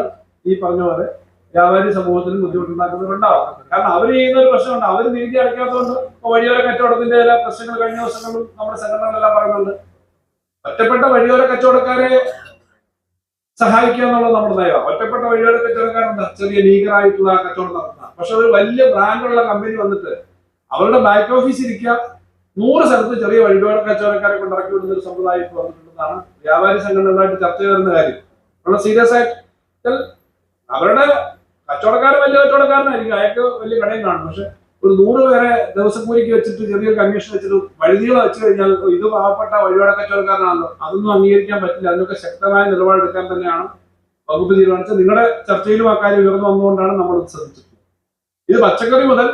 ഈ പറഞ്ഞ പോലെ വ്യാപാരി സമൂഹത്തിന് ബുദ്ധിമുട്ടുണ്ടാക്കുന്നവരുണ്ടാവും. കാരണം അവർ ചെയ്യുന്ന ഒരു പ്രശ്നമുണ്ട്, അവർ നീതി അടയ്ക്കാത്തതുകൊണ്ട് വഴിയോര കച്ചവടത്തിന്റെ ചില പ്രശ്നങ്ങൾ കഴിഞ്ഞ ദിവസങ്ങളിൽ നമ്മുടെ സംഘടനകളെല്ലാം പറയുന്നുണ്ട്. ഒറ്റപ്പെട്ട വഴിയോര കച്ചവടക്കാരെ സഹായിക്കുക എന്നുള്ളത് നമ്മുടെ നയമാണ്. ഒറ്റപ്പെട്ട വഴിയോര കച്ചവടക്കാരുണ്ട്, ചെറിയ ലീഗറായിട്ടുള്ള കച്ചവടം നടത്തുന്ന. പക്ഷെ ഒരു വലിയ ബ്രാൻഡുള്ള കമ്പനി വന്നിട്ട് അവരുടെ ബാക്ക് ഓഫീസ് ഇരിക്കുക 100 സ്ഥലത്ത് ചെറിയ വഴിയോര കച്ചവടക്കാരെ കൊണ്ട് ഇറക്കി വിടുന്ന ഒരു സമ്പ്രദായം ഇപ്പോൾ വന്നിട്ടുണ്ടെന്നാണ് വ്യാപാരി സംഘടനകളായിട്ട് ചർച്ച ചെയ്യുന്ന കാര്യം. വളരെ സീരിയസ് ആയിട്ട് അവരുടെ കച്ചവടക്കാർ വലിയ കച്ചവടക്കാരനായിരിക്കും, അയാൾക്ക് വലിയ കടയും കാണും. പക്ഷെ ഒരു 100 പേരെ ദിവസക്കൂലിക്ക് വെച്ചിട്ട് ചെറിയൊരു കമ്മീഷൻ വെച്ചിട്ട് വഴുതികളെ വെച്ച് കഴിഞ്ഞാൽ ഇത് പാവപ്പെട്ട വഴിയോര കച്ചവടക്കാരനാണല്ലോ, അതൊന്നും അംഗീകരിക്കാൻ പറ്റില്ല. അതിനൊക്കെ ശക്തമായ നിലപാടെടുക്കാൻ തന്നെയാണ് വകുപ്പ് തീരുമാനിച്ചത്. നിങ്ങളുടെ ചർച്ചയിലും ആ കാര്യം ഉയർന്നു വന്നുകൊണ്ടാണ് നമ്മൾ ശ്രദ്ധിച്ചത്. ഇത് പച്ചക്കറി മുതൽ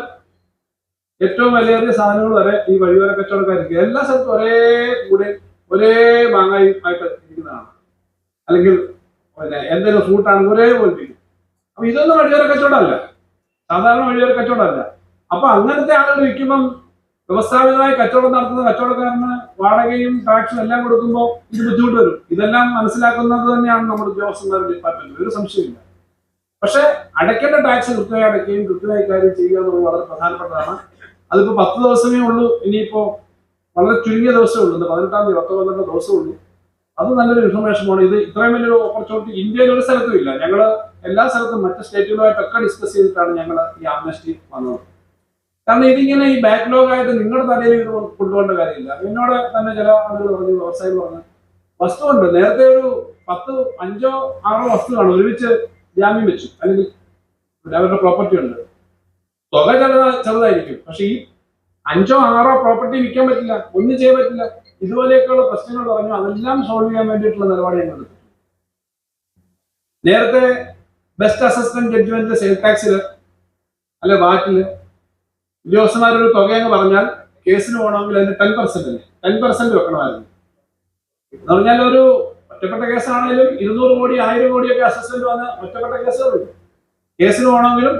ഏറ്റവും വിലയേറിയ സാധനങ്ങൾ വരെ ഈ വഴിയോര കച്ചവടക്കാർക്ക് എല്ലാ സ്ഥലത്തും ഒരേ മാങ്ങായി ആയിട്ട് ഇരിക്കുന്നതാണ്. അല്ലെങ്കിൽ എന്തെങ്കിലും ഫ്രൂട്ടാണെങ്കിൽ ഒരേപോലെ ഇരിക്കും. അപ്പൊ ഇതൊന്നും വഴിയോര കച്ചവടമല്ല, സാധാരണ വഴിയോര കച്ചവടമല്ല. അപ്പൊ അങ്ങനത്തെ ആളുകൾ വിൽക്കുമ്പം വ്യവസ്ഥാപിതമായി കച്ചവടം നടത്തുന്ന കച്ചവടക്കാരന് വാടകയും ടാക്സും എല്ലാം കൊടുക്കുമ്പോൾ ഇത് ബുദ്ധിമുട്ട് വരും. ഇതെല്ലാം മനസ്സിലാക്കുന്നത് തന്നെയാണ് നമ്മുടെ ഉദ്യോഗസ്ഥന്മാരുടെ ഡിപ്പാർട്ട്മെന്റ്, ഒരു സംശയമില്ല. പക്ഷെ അടയ്ക്കേണ്ട ടാക്സ് കൃത്യമായി അടയ്ക്കുകയും കൃത്യമായി കാര്യം ചെയ്യുക എന്നുള്ളത് വളരെ പ്രധാനപ്പെട്ടതാണ്. അതിപ്പോ 10 ദിവസമേ ഉള്ളൂ, ഇനിയിപ്പോ വളരെ ചുരുങ്ങിയ ദിവസമേ ഉള്ളൂ, 18-ാം തീയതി 10-12 ദിവസമേ ഉള്ളൂ. അത് നല്ലൊരു ഇൻഫർമേഷനാണ്. ഇത് ഇത്രയും വലിയൊരു ഓപ്പർച്യൂണിറ്റി ഇന്ത്യയിൽ ഒരു സ്ഥലത്തും ഇല്ല. ഞങ്ങൾ എല്ലാ സ്ഥലത്തും മറ്റ് സ്റ്റേറ്റുകളുമായിട്ടൊക്കെ ഡിസ്കസ് ചെയ്തിട്ടാണ് ഞങ്ങൾ ഈ ആംനസ്റ്റി വന്നത്. കാരണം ഇതിങ്ങനെ ഈ ബാക്ക്ലോഗ് ആയിട്ട് നിങ്ങളുടെ തലയിൽ ഇത് കൊണ്ടുപോകേണ്ട കാര്യമില്ല. എന്നോട് തന്നെ ചില ആളുകൾ പറഞ്ഞു, വ്യവസായികൾ പറഞ്ഞു, വസ്തുവുണ്ട്, നേരത്തെ ഒരു 5-6 വസ്തുവാണ് ഒരുമിച്ച് ജാമ്യം വെച്ചു, അല്ലെങ്കിൽ അവരുടെ പ്രോപ്പർട്ടി ഉണ്ട്, തുക ചെറുതായിരിക്കും, പക്ഷെ ഈ 5-6 പ്രോപ്പർട്ടി വിൽക്കാൻ പറ്റില്ല, ഒന്നും ചെയ്യാൻ പറ്റില്ല. ഇതുപോലെയൊക്കെയുള്ള പ്രശ്നങ്ങൾ പറഞ്ഞു, അതെല്ലാം സോൾവ് ചെയ്യാൻ വേണ്ടിയിട്ടുള്ള നിലപാട് ഞങ്ങൾ എടുത്തു. നേരത്തെ ബെസ്റ്റ് അസസ്മെന്റ് ജഡ്ജ്മെന്റ് സെയിൽ ടാക്സിൽ അല്ലെ വാറ്റില് ഉദ്യോഗസ്ഥന്മാരൊരു തുകയെന്ന് പറഞ്ഞാൽ കേസിന് പോകണമെങ്കിൽ അതിന് 10% വെക്കണമായിരുന്നു. എന്ന് പറഞ്ഞാൽ ഒരു ഒറ്റപ്പെട്ട കേസാണെങ്കിലും 200 കോടി 1000 കോടിയൊക്കെ അസസ്മെന്റ് വന്ന് ഒറ്റപ്പെട്ട കേസുകളുണ്ട്. കേസിന് പോകണമെങ്കിലും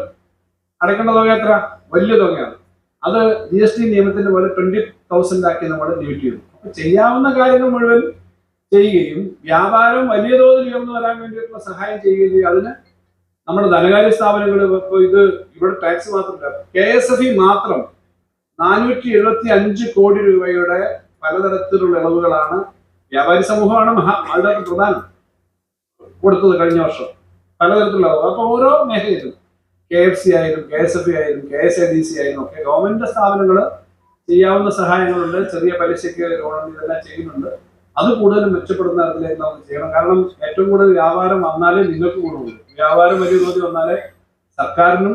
അടയ്ക്കേണ്ട തുക എത്ര? വലിയ തുകയാണ്. അത് GST നിയമത്തിന്റെ പോലെ 20,000 ആക്കി നമ്മൾ ലിമിറ്റ് ചെയ്തു. അപ്പൊ ചെയ്യാവുന്ന കാര്യങ്ങൾ മുഴുവൻ ചെയ്യുകയും വ്യാപാരം വലിയ തോതിൽ ഉയർന്നു വരാൻ വേണ്ടിയിട്ടുള്ള സഹായം ചെയ്യുകയും ചെയ്യും. അതിന് നമ്മുടെ ധനകാര്യ സ്ഥാപനങ്ങൾ ഇപ്പോൾ ഇത് ഇവിടെ ടാക്സ് മാത്രമല്ല, KSFE മാത്രം 475 കോടി രൂപയുടെ പലതരത്തിലുള്ള ഇളവുകളാണ് വ്യാപാരി സമൂഹമാണ് അതിനകത്ത് പ്രധാനം കൊടുത്തത് കഴിഞ്ഞ വർഷം. പലതരത്തിലുള്ള ഇളവ്. അപ്പൊ ഓരോ മേഖലയിലും KFC ആയാലും KSFE ആയാലും KSADC ആയാലും ഒക്കെ ഗവൺമെന്റ് സ്ഥാപനങ്ങൾ ചെയ്യാവുന്ന സഹായങ്ങളുണ്ട്. ചെറിയ പലിശയ്ക്ക് ലോൺ ഇതെല്ലാം ചെയ്യുന്നുണ്ട്. അത് കൂടുതലും മെച്ചപ്പെടുന്ന തരത്തിലേക്ക് നമുക്ക് ചെയ്യണം. കാരണം ഏറ്റവും കൂടുതൽ വ്യാപാരം വന്നാലേ നിങ്ങൾക്ക് ഗുണമുള്ളൂ. വ്യാപാരം വലിയ തോതിൽ വന്നാലേ സർക്കാരിന്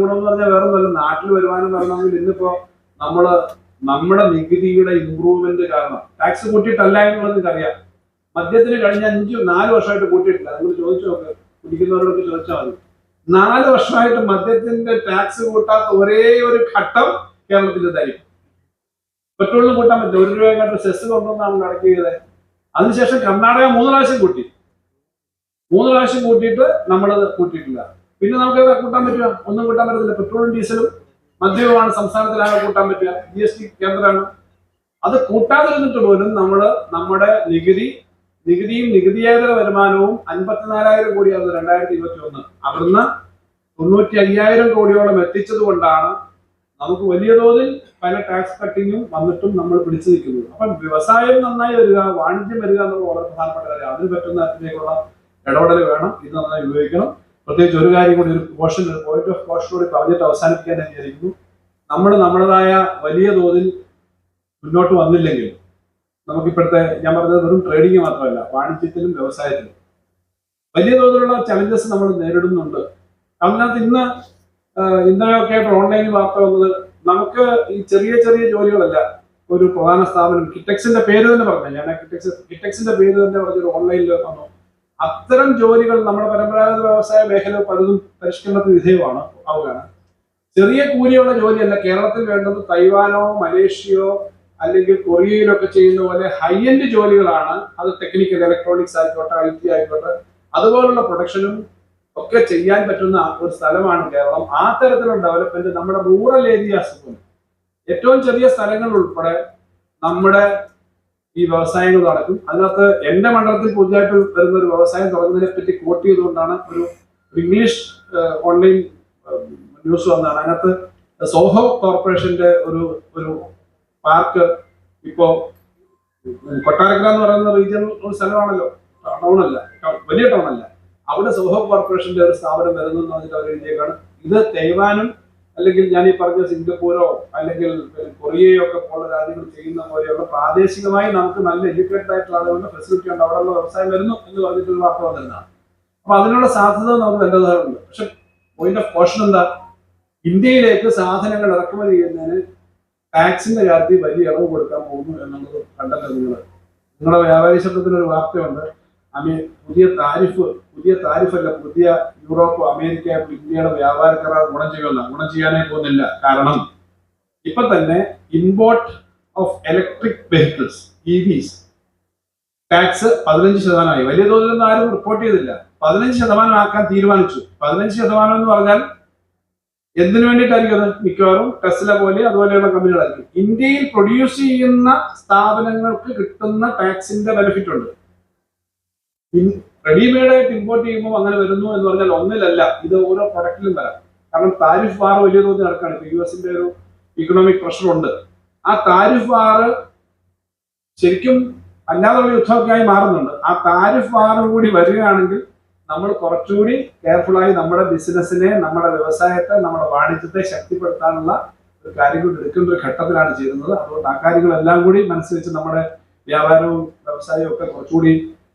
ഗുണമെന്ന് പറഞ്ഞാൽ വേറെ ഒന്നുമല്ല, നാട്ടിൽ വരുമാനം വരണമെങ്കിൽ ഇന്നിപ്പോ നമ്മുടെ നികുതിയുടെ ഇമ്പ്രൂവ്മെന്റ് കാരണം ടാക്സ് കൂട്ടിയിട്ടല്ല എന്നുള്ളത് നിങ്ങൾക്കറിയാം. മദ്യത്തിന് കഴിഞ്ഞ 4 വർഷമായിട്ട് കൂട്ടിയിട്ടില്ല. നിങ്ങൾ ചോദിച്ചു നോക്ക്, കുടിക്കുന്നവരോടൊക്കെ ചോദിച്ചാൽ മതി. 4 വർഷമായിട്ട് മദ്യത്തിന്റെ ടാക്സ് കൂട്ടാത്ത ഒരേ ഒരു ഘട്ടം കേരളത്തിൽ ഇതായിരിക്കും. പെട്രോളിന് കൂട്ടാൻ പറ്റില്ല. 1 രൂപ സെസ് കൊണ്ടുവന്നാണ് അടക്കിയത്. അതിനുശേഷം കർണാടക 3 പ്രാവശ്യം കൂട്ടി. 3 പ്രാവശ്യം കൂട്ടിയിട്ട് നമ്മളത് കൂട്ടിയിട്ടില്ല. പിന്നെ നമുക്ക് കൂട്ടാൻ പറ്റുക? ഒന്നും കൂട്ടാൻ പറ്റത്തില്ല. പെട്രോളും ഡീസലും മദ്യവുമാണ് സംസ്ഥാനത്തിലാകെ കൂട്ടാൻ പറ്റുക. GST കേന്ദ്രമാണ്. അത് കൂട്ടാതിരുന്നിട്ട് പോലും നമ്മുടെ നികുതിയും നികുതിയേതര വരുമാനവും 54,000 കോടിയായിരുന്നു 2021. അവിടുന്ന് 95,000 കോടിയോളം എത്തിച്ചത് കൊണ്ടാണ് നമുക്ക് വലിയ തോതിൽ പല ടാക്സ് കട്ടിങ്ങും വന്നിട്ടും നമ്മൾ പിടിച്ചു നിൽക്കുന്നത്. അപ്പം വ്യവസായം നന്നായി വരിക, വാണിജ്യം വരിക എന്നുള്ളത് വളരെ പ്രധാനപ്പെട്ട കാര്യമാണ്. അതിന് പറ്റുന്ന തരത്തിലേക്കുള്ള ഇടപെടൽ വേണം. ഇത് നന്നായി ഉപയോഗിക്കണം. പ്രത്യേകിച്ച് ഒരു കാര്യം കൂടി, ഒരു പോയിന്റ് ഓഫ് കോഷൻ കൂടി പറഞ്ഞിട്ട് അവസാനിപ്പിക്കാൻ ഞാൻ വിചാരിക്കുന്നു. നമ്മൾ നമ്മുടേതായ വലിയ തോതിൽ മുന്നോട്ട് വന്നില്ലെങ്കിൽ നമുക്കിപ്പോഴത്തെ, ഞാൻ പറഞ്ഞത് വെറും ട്രേഡിങ് മാത്രമല്ല, വാണിജ്യത്തിലും വ്യവസായത്തിലും വലിയ തോതിലുള്ള ചലഞ്ചസ് നമ്മൾ നേരിടുന്നുണ്ട്. അതിനകത്ത് ഇന്നലെയൊക്കെ ആയിട്ട് ഓൺലൈനിൽ വാർത്ത വന്നത്, നമുക്ക് ഈ ചെറിയ ചെറിയ ജോലികളല്ല, ഒരു പ്രധാന സ്ഥാപനം കിറ്റക്സിന്റെ പേര് തന്നെ പറഞ്ഞു, ഞാൻ കിറ്റക്സിന്റെ പേര് തന്നെ പറഞ്ഞൊരു ഓൺലൈനിൽ വന്നു. അത്തരം ജോലികൾ നമ്മുടെ പരമ്പരാഗത വ്യവസായ മേഖല പലതും പരിഷ്കരണത്തിന് വിധേയമാണ് ആവുകയാണ്. ചെറിയ കൂലിയുള്ള ജോലിയല്ല കേരളത്തിൽ വേണ്ടത്. തൈവാനോ മലേഷ്യയോ അല്ലെങ്കിൽ കൊറിയയിലോ ഒക്കെ ചെയ്യുന്ന പോലെ ഹൈ എൻഡ് ജോലികളാണ്. അത് ടെക്നിക്കൽ, ഇലക്ട്രോണിക്സ് ആയിക്കോട്ടെ, IT ആയിക്കോട്ടെ, അതുപോലുള്ള പ്രൊഡക്ഷനും ഒക്കെ ചെയ്യാൻ പറ്റുന്ന ഒരു സ്ഥലമാണ് കേരളം. ആ തരത്തിലുള്ള ഡെവലപ്മെന്റ് നമ്മുടെ റൂറൽ ഏരിയാസ്, ഏറ്റവും ചെറിയ സ്ഥലങ്ങൾ ഉൾപ്പെടെ നമ്മുടെ ഈ വ്യവസായങ്ങൾ നടക്കും. അതിനകത്ത് എന്റെ മണ്ഡലത്തിൽ പുതിയതായിട്ട് വരുന്ന ഒരു വ്യവസായം തുടങ്ങുന്നതിനെ പറ്റി കോട്ട് ചെയ്തുകൊണ്ടാണ് ഒരു ഇംഗ്ലീഷ് ഓൺലൈൻ ന്യൂസ് വന്നതാണ്. അതിനകത്ത് സോഹോ കോർപ്പറേഷന്റെ ഒരു പാർക്ക് ഇപ്പോ കൊട്ടാരക്കര എന്ന് പറയുന്ന റീജിയൻ ഒരു സ്ഥലമാണല്ലോ, ടൗണല്ല, വലിയ ടൗണല്ല, അവിടെ സോഹോ കോർപ്പറേഷന്റെ ഒരു സ്ഥാപനം വരുന്നു എന്ന് പറഞ്ഞിട്ട് അവർ എഴുതിയേക്കാണ്. ഇത് തൈവാനും അല്ലെങ്കിൽ ഞാൻ ഈ പറഞ്ഞ സിംഗപ്പൂരോ അല്ലെങ്കിൽ കൊറിയയോ ഒക്കെ പോലുള്ള രാജ്യങ്ങൾ ചെയ്യുന്ന പോലെയുള്ള പ്രാദേശികമായി നമുക്ക് നല്ല എഡ്യൂക്കേറ്റഡ് ആയിട്ടുള്ള ആളുകളുടെ ഫെസിലിറ്റി ഉണ്ട്, അവിടെയുള്ള വ്യവസായം വരുന്നു എന്ന് പറഞ്ഞിട്ടുള്ള വാർത്ത വന്നിരുന്നതാണ്. അപ്പൊ അതിനുള്ള സാധ്യത നമുക്ക് നല്ലതാറുണ്ട്. പക്ഷെ പോയിന്റ് ഓഫ് കോഷൻ എന്താ, ഇന്ത്യയിലേക്ക് സാധനങ്ങൾ ഇറക്കുമതി ചെയ്യുന്നതിന് ടാക്സിന്റെ കാര്യത്തിൽ വലിയ ഇളവ് കൊടുക്കാൻ പോകുന്നു എന്നുള്ളത് കണ്ടല്ലോ നിങ്ങളുടെ വ്യാപാരി ശബ്ദത്തിൽ ഒരു വാർത്തയുണ്ട്. പുതിയ താരിഫല്ല, പുതിയ യൂറോപ്പ്, അമേരിക്ക, ഇന്ത്യയുടെ വ്യാപാര കരാർ ഗുണം ചെയ്യാനേ പോകുന്നില്ല. കാരണം ഇപ്പൊ തന്നെ import of electric vehicles, EVs tax 15% വലിയ തോതിലൊന്നും ആരും റിപ്പോർട്ട് ചെയ്തില്ല. 15% ആക്കാൻ തീരുമാനിച്ചു. 15% എന്ന് പറഞ്ഞാൽ എന്തിനു വേണ്ടിയിട്ടായിരിക്കും അത്? മിക്കവാറും ടെസ്ല പോലെ അതുപോലെയുള്ള കമ്പനികളായിരിക്കും. ഇന്ത്യയിൽ പ്രൊഡ്യൂസ് ചെയ്യുന്ന സ്ഥാപനങ്ങൾക്ക് കിട്ടുന്ന ടാക്സിന്റെ ബെനിഫിറ്റ് ഉണ്ട്. റെഡിമെയ്ഡ് ആയിട്ട് ഇമ്പോർട്ട് ചെയ്യുമ്പോൾ അങ്ങനെ വരുന്നു എന്ന് പറഞ്ഞാൽ ഒന്നിലല്ല, ഇത് ഓരോ പ്രൊഡക്റ്റിലും വരാം. കാരണം താരിഫ് വാർ വലിയ തോതിൽ നടക്കുകയാണ്. ഇപ്പൊ US ഒരു ഇക്കണോമിക് പ്രഷർ ഉണ്ട്. ആ താരിഫ് വാർ ശരിക്കും അല്ലാതുള്ള യുദ്ധമൊക്കെ ആയി മാറുന്നുണ്ട്. ആ താരിഫ് വാർ കൂടി വരികയാണെങ്കിൽ നമ്മൾ കുറച്ചുകൂടി കെയർഫുള്ളായി നമ്മുടെ ബിസിനസ്സിനെ, നമ്മുടെ വ്യവസായത്തെ, നമ്മുടെ വാണിജ്യത്തെ ശക്തിപ്പെടുത്താനുള്ള ഒരു കാര്യങ്ങൾ എടുക്കേണ്ട ഒരു ഘട്ടത്തിലാണ് ചെയ്യുന്നത്. അതുകൊണ്ട് ആ കാര്യങ്ങളെല്ലാം കൂടി മനസ്സിൽ വെച്ച് നമ്മുടെ വ്യാപാരവും വ്യവസായവും ഒക്കെ കുറച്ചുകൂടി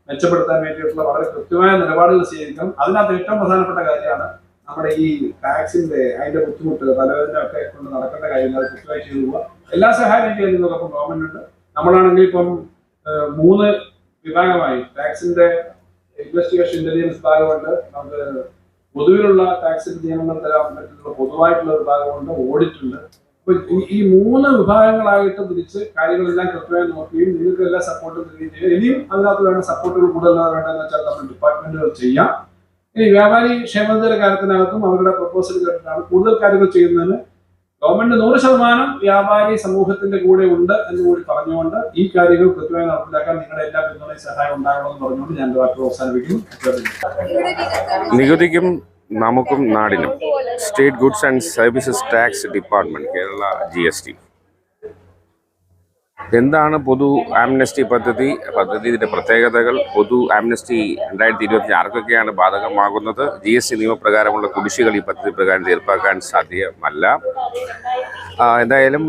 മെച്ചപ്പെടുത്താൻ വേണ്ടിയിട്ടുള്ള വളരെ കൃത്യമായ നിലപാടുകൾ സ്വീകരിക്കണം. അതിനകത്ത് ഏറ്റവും പ്രധാനപ്പെട്ട കാര്യമാണ് നമ്മുടെ ഈ ടാക്സിന്റെ അതിന്റെ ബുദ്ധിമുട്ട്, തലവേദന ഒക്കെ കൊണ്ട് നടക്കേണ്ട കാര്യങ്ങൾ അത് കൃത്യമായി ചെയ്തു പോവുക. എല്ലാ സഹായം ചെയ്യുന്നതൊക്കെ ഗവൺമെന്റ് ഉണ്ട്. നമ്മളാണെങ്കിൽ ഇപ്പം 3 വിഭാഗമായി ടാക്സിന്റെ ഇൻവെസ്റ്റിഗേഷൻ ഇന്റലിജൻസ് വിഭാഗമുണ്ട്, നമുക്ക് പൊതുവിലുള്ള ടാക്സിന്റെ നിയമങ്ങൾ തരാൻ പറ്റുന്ന പൊതുവായിട്ടുള്ള വിഭാഗമുണ്ട്, ഓഡിറ്റ് ഉണ്ട്. അപ്പൊ ഈ 3 വിഭാഗങ്ങളായിട്ട് തിരിച്ച് കാര്യങ്ങളെല്ലാം കൃത്യമായി നോക്കുകയും നിങ്ങൾക്ക് എല്ലാ സപ്പോർട്ടും തരികയും ചെയ്യുക. ഇനിയും അതിനകത്ത് വേണ്ട സപ്പോർട്ടുകൾ കൂടുതൽ വേണ്ടതെന്ന് വെച്ചാൽ നമ്മൾ ഡിപ്പാർട്ട്മെന്റുകൾ ചെയ്യാം. ഇനി വ്യാപാരി ക്ഷേമനിധിയുടെ കാര്യത്തിനകത്തും അവരുടെ പ്രപ്പോസൽ കേട്ടിട്ടാണ് കൂടുതൽ കാര്യങ്ങൾ ചെയ്യുന്നതിന് ഗവൺമെന്റ് 100% വ്യാപാരി സമൂഹത്തിന്റെ കൂടെ ഉണ്ട് എന്ന് കൂടി പറഞ്ഞുകൊണ്ട് ഈ കാര്യങ്ങൾ കൃത്യമായി നടപ്പിലാക്കാൻ നിങ്ങളുടെ എല്ലാ പിന്തുണയും സഹായം ഉണ്ടാകണമെന്ന് പറഞ്ഞുകൊണ്ട് ഞാൻ വാക്കുകൾ അവസാനിപ്പിക്കുന്നു. നികുതിക്കും നമുക്കും നാടിനും state goods and services tax department Kerala GST. എന്താണ് പൊതു ആംനസ്റ്റി പദ്ധതിയുടെ പ്രത്യേകതകൾ? പൊതു ആംനസ്റ്റി 2025 ആർക്കൊക്കെയാണ് ബാധകമാകുന്നത്? GST നിയമപ്രകാരമുള്ള കുടിശ്ശികൾ ഈ പദ്ധതി പ്രകാരം തീർപ്പാക്കാൻ സാധ്യമല്ല. എന്തായാലും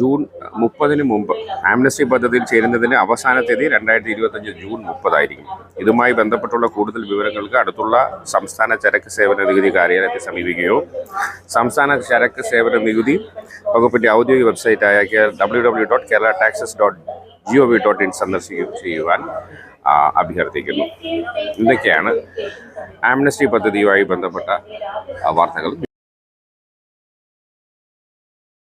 ജൂൺ 30 മുമ്പ് ആംനസ്റ്റി പദ്ധതിയിൽ ചേരുന്നതിന് അവസാന തീയതി 2025 ജൂൺ 30 ആയിരിക്കും. ഇതുമായി ബന്ധപ്പെട്ടുള്ള കൂടുതൽ വിവരങ്ങൾക്ക് അടുത്തുള്ള സംസ്ഥാന ചരക്ക് സേവന നികുതി കാര്യാലയത്തെ സമീപിക്കുകയോ സംസ്ഥാന ചരക്ക് സേവന നികുതി വകുപ്പിന്റെ ഔദ്യോഗിക വെബ്സൈറ്റായ www.keralataxes.gov.in സന്ദർശിക്കുവാൻ അഭ്യർത്ഥിക്കുന്നു. ഇതൊക്കെയാണ് ആംനസ്റ്റി പദ്ധതിയുമായി ബന്ധപ്പെട്ട വാർത്തകൾ.